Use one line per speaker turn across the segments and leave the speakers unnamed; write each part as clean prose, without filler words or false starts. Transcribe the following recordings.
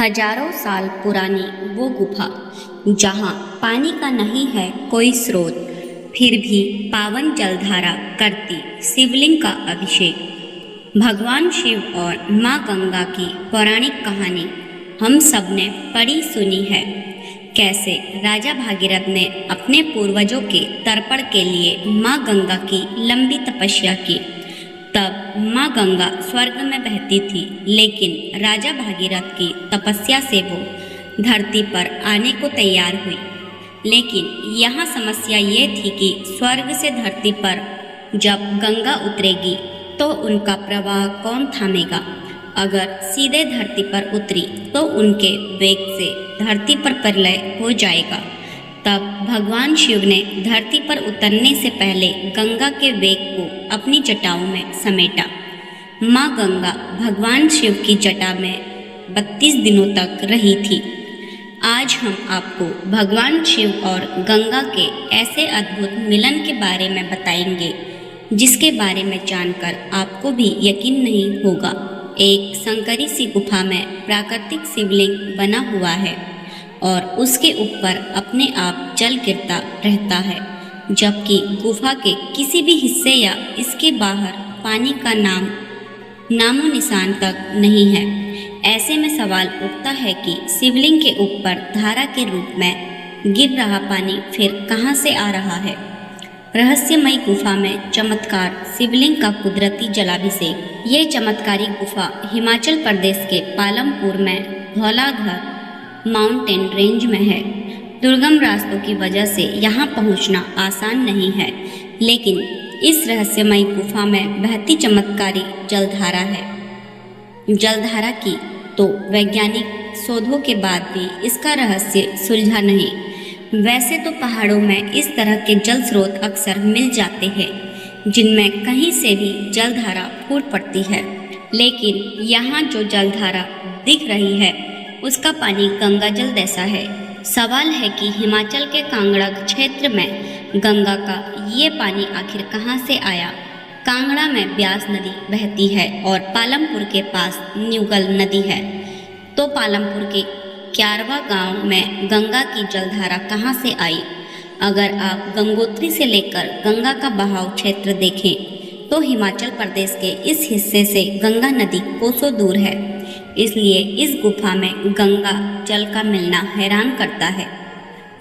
हजारों साल पुरानी वो गुफा जहाँ पानी का नहीं है कोई स्रोत, फिर भी पावन जलधारा करती शिवलिंग का अभिषेक। भगवान शिव और माँ गंगा की पौराणिक कहानी हम सब ने पढ़ी सुनी है। कैसे राजा भागीरथ ने अपने पूर्वजों के तर्पण के लिए माँ गंगा की लंबी तपस्या की। तब माँ गंगा स्वर्ग में बहती थी, लेकिन राजा भागीरथ की तपस्या से वो धरती पर आने को तैयार हुई। लेकिन यहाँ समस्या ये थी कि स्वर्ग से धरती पर जब गंगा उतरेगी तो उनका प्रवाह कौन थामेगा। अगर सीधे धरती पर उतरी तो उनके वेग से धरती पर प्रलय हो जाएगा। तब भगवान शिव ने धरती पर उतरने से पहले गंगा के वेग को अपनी जटाओं में समेटा। माँ गंगा भगवान शिव की जटा में 32 दिनों तक रही थी। आज हम आपको भगवान शिव और गंगा के ऐसे अद्भुत मिलन के बारे में बताएंगे जिसके बारे में जानकर आपको भी यकीन नहीं होगा। एक संकरी सी गुफा में प्राकृतिक शिवलिंग बना हुआ है और उसके ऊपर अपने आप जल गिरता रहता है, जबकि गुफा के किसी भी हिस्से या इसके बाहर पानी का नामो निशान तक नहीं है। ऐसे में सवाल उठता है कि शिवलिंग के ऊपर धारा के रूप में गिर रहा पानी फिर कहाँ से आ रहा है। रहस्यमयी गुफा में चमत्कार शिवलिंग का कुदरती जलाभिषेक। ये चमत्कारी गुफा हिमाचल प्रदेश के पालमपुर में धौलाधर माउंटेन रेंज में है। दुर्गम रास्तों की वजह से यहाँ पहुँचना आसान नहीं है, लेकिन इस रहस्यमयी गुफा में बहती चमत्कारी जलधारा है। जलधारा की तो वैज्ञानिक शोधों के बाद भी इसका रहस्य सुलझा नहीं। वैसे तो पहाड़ों में इस तरह के जल स्रोत अक्सर मिल जाते हैं जिनमें कहीं से भी जलधारा फूट पड़ती है, लेकिन यहाँ जो जलधारा दिख रही है उसका पानी गंगा जल जैसा है। सवाल है कि हिमाचल के कांगड़ा क्षेत्र में गंगा का ये पानी आखिर कहाँ से आया। कांगड़ा में ब्यास नदी बहती है और पालमपुर के पास न्यूगल नदी है, तो पालमपुर के क्यारवा गांव में गंगा की जलधारा कहाँ से आई। अगर आप गंगोत्री से लेकर गंगा का बहाव क्षेत्र देखें तो हिमाचल प्रदेश के इस हिस्से से गंगा नदी कोसों दूर है। इसलिए इस गुफा में गंगा जल का मिलना हैरान करता है।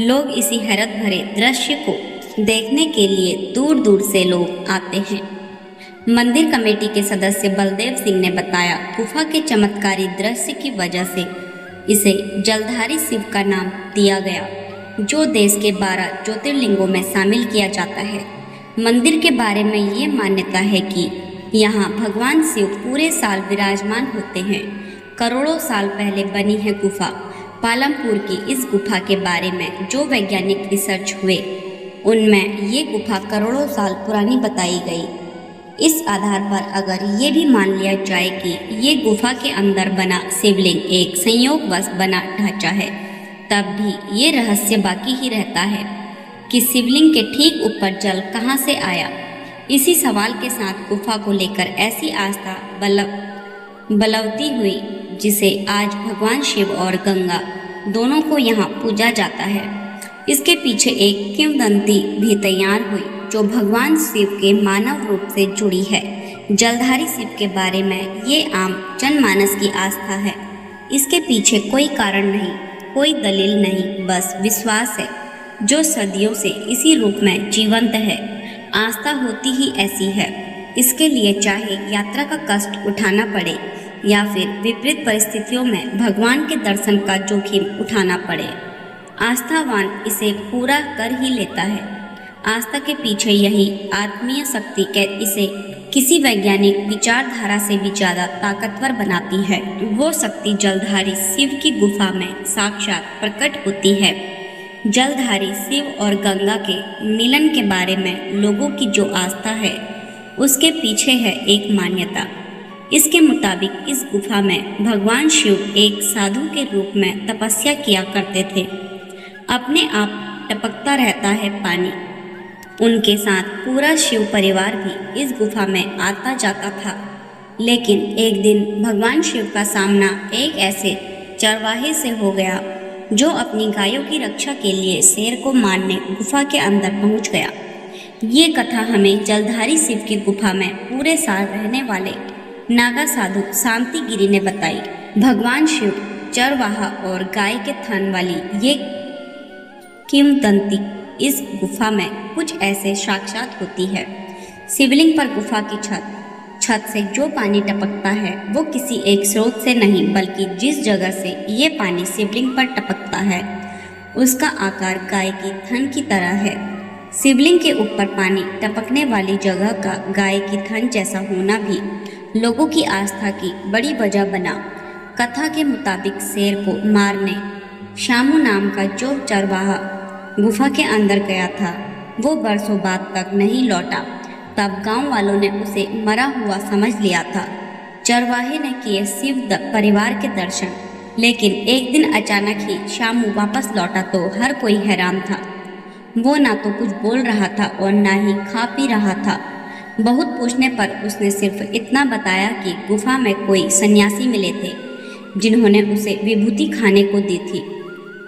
लोग इसी हैरत भरे दृश्य को देखने के लिए दूर दूर से लोग आते हैं। मंदिर कमेटी के सदस्य बलदेव सिंह ने बताया, गुफा के चमत्कारी दृश्य की वजह से इसे जलधारी शिव का नाम दिया गया, जो देश के 12 ज्योतिर्लिंगों में शामिल किया जाता है। मंदिर के बारे में ये मान्यता है कि यहाँ भगवान शिव पूरे साल विराजमान होते हैं। करोड़ों साल पहले बनी है गुफा। पालमपुर की इस गुफा के बारे में जो वैज्ञानिक रिसर्च हुए उनमें ये गुफा करोड़ों साल पुरानी बताई गई। इस आधार पर अगर ये भी मान लिया जाए कि ये गुफा के अंदर बना शिवलिंग एक संयोगवश बना ढांचा है, तब भी ये रहस्य बाकी ही रहता है कि शिवलिंग के ठीक ऊपर जल कहाँ से आया। इसी सवाल के साथ गुफा को लेकर ऐसी आस्था बलवती हुई जिसे आज भगवान शिव और गंगा दोनों को यहाँ पूजा जाता है। इसके पीछे एक किंवदंती भी तैयार हुई जो भगवान शिव के मानव रूप से जुड़ी है। जलधारी शिव के बारे में ये आम जनमानस की आस्था है। इसके पीछे कोई कारण नहीं, कोई दलील नहीं, बस विश्वास है जो सदियों से इसी रूप में जीवंत है। आस्था होती ही ऐसी है। इसके लिए चाहे यात्रा का कष्ट उठाना पड़े या फिर विपरीत परिस्थितियों में भगवान के दर्शन का जोखिम उठाना पड़े, आस्थावान इसे पूरा कर ही लेता है। आस्था के पीछे यही आत्मीय शक्ति के इसे किसी वैज्ञानिक विचारधारा से भी ज़्यादा ताकतवर बनाती है। वो शक्ति जलधारी शिव की गुफा में साक्षात प्रकट होती है। जलधारी शिव और गंगा के मिलन के बारे में लोगों की जो आस्था है उसके पीछे है एक मान्यता। इसके मुताबिक इस गुफा में भगवान शिव एक साधु के रूप में तपस्या किया करते थे। अपने आप टपकता रहता है पानी। उनके साथ पूरा शिव परिवार भी इस गुफा में आता जाता था। लेकिन एक दिन भगवान शिव का सामना एक ऐसे चरवाहे से हो गया जो अपनी गायों की रक्षा के लिए शेर को मारने गुफा के अंदर पहुंच गया। ये कथा हमें जलधारी शिव की गुफा में पूरे साल रहने वाले नागा साधु शांतिगिरी ने बताई। भगवान शिव चरवाहा और गाय के थन वाली ये किंवदंती इस गुफा में कुछ ऐसे साक्षात होती है। शिवलिंग पर गुफा की छत से जो पानी टपकता है वो किसी एक स्रोत से नहीं बल्कि जिस जगह से ये पानी शिवलिंग पर टपकता है उसका आकार गाय की थन की तरह है। शिवलिंग के ऊपर पानी टपकने वाली जगह का गाय की थन जैसा होना भी लोगों की आस्था की बड़ी वजह बना। कथा के मुताबिक शेर को मारने शामू नाम का जो चरवाहा गुफा के अंदर गया था वो बरसों बाद तक नहीं लौटा। तब गांव वालों ने उसे मरा हुआ समझ लिया था। चरवाहे ने किए शिव परिवार के दर्शन, लेकिन एक दिन अचानक ही शामू वापस लौटा तो हर कोई हैरान था। वो ना तो कुछ बोल रहा था और ना ही खा पी रहा था। बहुत पूछने पर उसने सिर्फ इतना बताया कि गुफा में कोई सन्यासी मिले थे जिन्होंने उसे विभूति खाने को दी थी।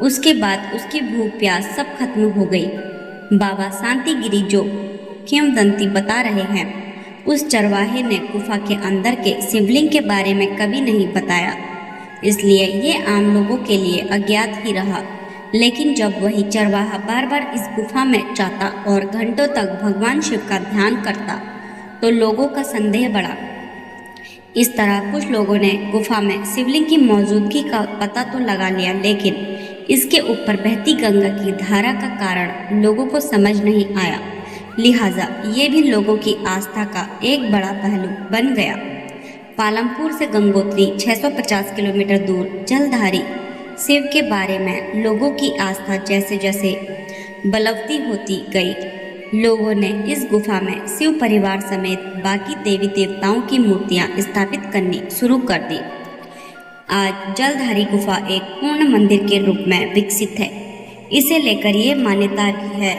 उसके बाद उसकी भूख प्यास सब खत्म हो गई। बाबा शांतिगिरी जो किंवदंती बता रहे हैं उस चरवाहे ने गुफा के अंदर के शिवलिंग के बारे में कभी नहीं बताया, इसलिए ये आम लोगों के लिए अज्ञात ही रहा। लेकिन जब वही चरवाहा बार बार इस गुफा में जाता और घंटों तक भगवान शिव का ध्यान करता तो लोगों का संदेह बढ़ा। इस तरह कुछ लोगों ने गुफा में शिवलिंग की मौजूदगी का पता तो लगा लिया, लेकिन इसके ऊपर बहती गंगा की धारा का कारण लोगों को समझ नहीं आया। लिहाजा ये भी लोगों की आस्था का एक बड़ा पहलू बन गया। पालमपुर से गंगोत्री 650 किलोमीटर दूर जलधारी शिव के बारे में लोगों की आस्था जैसे जैसे बलवती होती गई, लोगों ने इस गुफा में शिव परिवार समेत बाकी देवी देवताओं की मूर्तियां स्थापित करनी शुरू कर दी। आज जलधारी गुफा एक पूर्ण मंदिर के रूप में विकसित है। इसे लेकर ये मान्यता है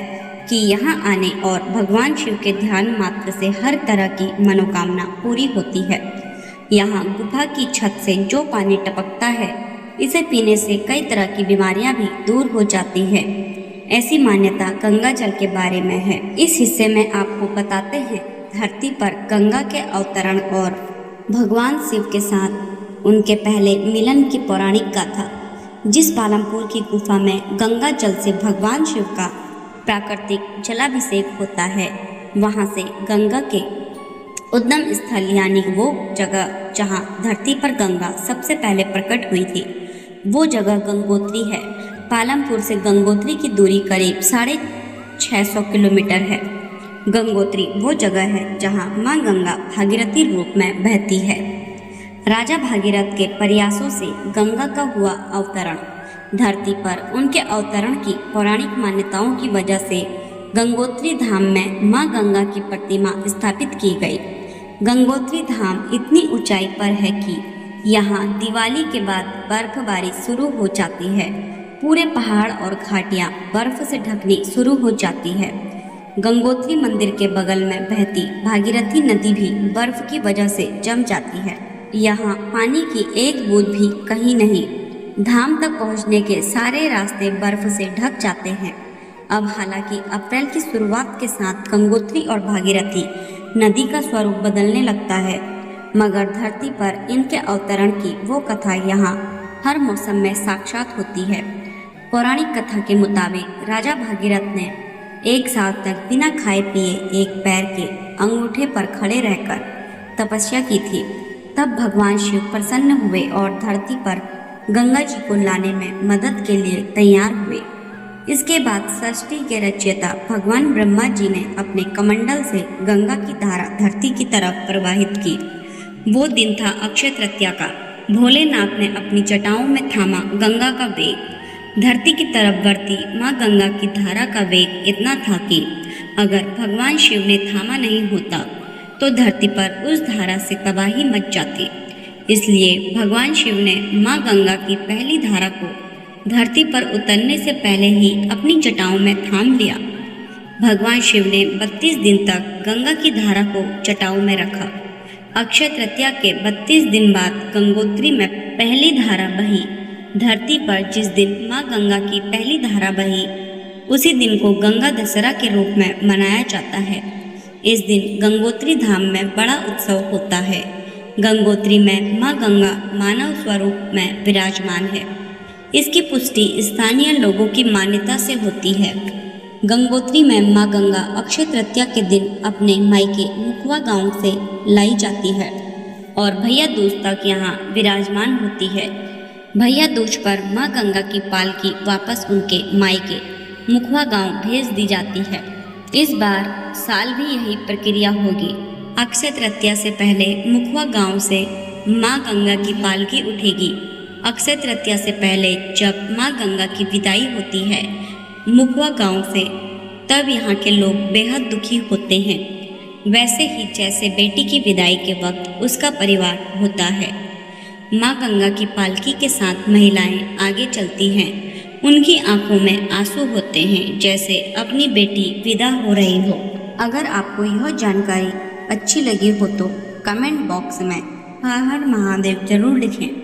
कि यहाँ आने और भगवान शिव के ध्यान मात्र से हर तरह की मनोकामना पूरी होती है। यहाँ गुफा की छत से जो पानी टपकता है इसे पीने से कई तरह की बीमारियां भी दूर हो जाती है। ऐसी मान्यता गंगा जल के बारे में है। इस हिस्से में आपको बताते हैं धरती पर गंगा के अवतरण और भगवान शिव के साथ उनके पहले मिलन की पौराणिक गाथा। जिस पालमपुर की गुफा में गंगा जल से भगवान शिव का प्राकृतिक जलाभिषेक होता है, वहाँ से गंगा के उद्गम स्थल यानी वो जगह जहाँ धरती पर गंगा सबसे पहले प्रकट हुई थी वो जगह गंगोत्री है। पालमपुर से गंगोत्री की दूरी करीब 650 किलोमीटर है। गंगोत्री वो जगह है जहाँ माँ गंगा भागीरथी रूप में बहती है। राजा भागीरथ के प्रयासों से गंगा का हुआ अवतरण। धरती पर उनके अवतरण की पौराणिक मान्यताओं की वजह से गंगोत्री धाम में माँ गंगा की प्रतिमा स्थापित की गई। गंगोत्री धाम इतनी ऊंचाई पर है कि यहाँ दिवाली के बाद बर्फबारी शुरू हो जाती है। पूरे पहाड़ और घाटियाँ बर्फ से ढकनी शुरू हो जाती है। गंगोत्री मंदिर के बगल में बहती भागीरथी नदी भी बर्फ की वजह से जम जाती है। यहाँ पानी की एक बूंद भी कहीं नहीं। धाम तक पहुँचने के सारे रास्ते बर्फ से ढक जाते हैं। अब हालांकि अप्रैल की शुरुआत के साथ गंगोत्री और भागीरथी नदी का स्वरूप बदलने लगता है, मगर धरती पर इनके अवतरण की वो कथा यहाँ हर मौसम में साक्षात होती है। पौराणिक कथा के मुताबिक राजा भागीरथ ने एक साल तक बिना खाए पिए एक पैर के अंगूठे पर खड़े रहकर तपस्या की थी। तब भगवान शिव प्रसन्न हुए और धरती पर गंगा जी को लाने में मदद के लिए तैयार हुए। इसके बाद सृष्टि के रचयिता भगवान ब्रह्मा जी ने अपने कमंडल से गंगा की धारा धरती की तरफ प्रवाहित की। वो दिन था अक्षय तृतीया का। भोलेनाथ ने अपनी जटाओं में थामा गंगा का वेग। धरती की तरफ बढ़ती माँ गंगा की धारा का वेग इतना था कि अगर भगवान शिव ने थामा नहीं होता तो धरती पर उस धारा से तबाही मच जाती। इसलिए भगवान शिव ने माँ गंगा की पहली धारा को धरती पर उतरने से पहले ही अपनी जटाओं में थाम लिया। भगवान शिव ने 32 दिन तक गंगा की धारा को जटाओं में रखा। अक्षय तृतीया के 32 दिन बाद गंगोत्री में पहली धारा बही। धरती पर जिस दिन माँ गंगा की पहली धारा बही, उसी दिन को गंगा दशहरा के रूप में मनाया जाता है। इस दिन गंगोत्री धाम में बड़ा उत्सव होता है। गंगोत्री में माँ गंगा मानव स्वरूप में विराजमान है। इसकी पुष्टि स्थानीय लोगों की मान्यता से होती है। गंगोत्री में माँ गंगा अक्षय तृतीया के दिन अपने मायके मुखवा गांव से लाई जाती है और भैया दूज तक यहाँ विराजमान होती है। भैया दूज पर माँ गंगा की पालकी वापस उनके मायके मुखवा गांव भेज दी जाती है। इस बार साल भी यही प्रक्रिया होगी। अक्षय तृतीया से पहले मुखवा गांव से माँ गंगा की पालकी उठेगी। अक्षय तृतीया से पहले जब माँ गंगा की विदाई होती है मुखवा गांव से, तब यहाँ के लोग बेहद दुखी होते हैं, वैसे ही जैसे बेटी की विदाई के वक्त उसका परिवार होता है। माँ गंगा की पालकी के साथ महिलाएं आगे चलती हैं। उनकी आंखों में आंसू होते हैं, जैसे अपनी बेटी विदा हो रही हो। अगर आपको यह जानकारी अच्छी लगी हो तो कमेंट बॉक्स में हर हर महादेव जरूर लिखें।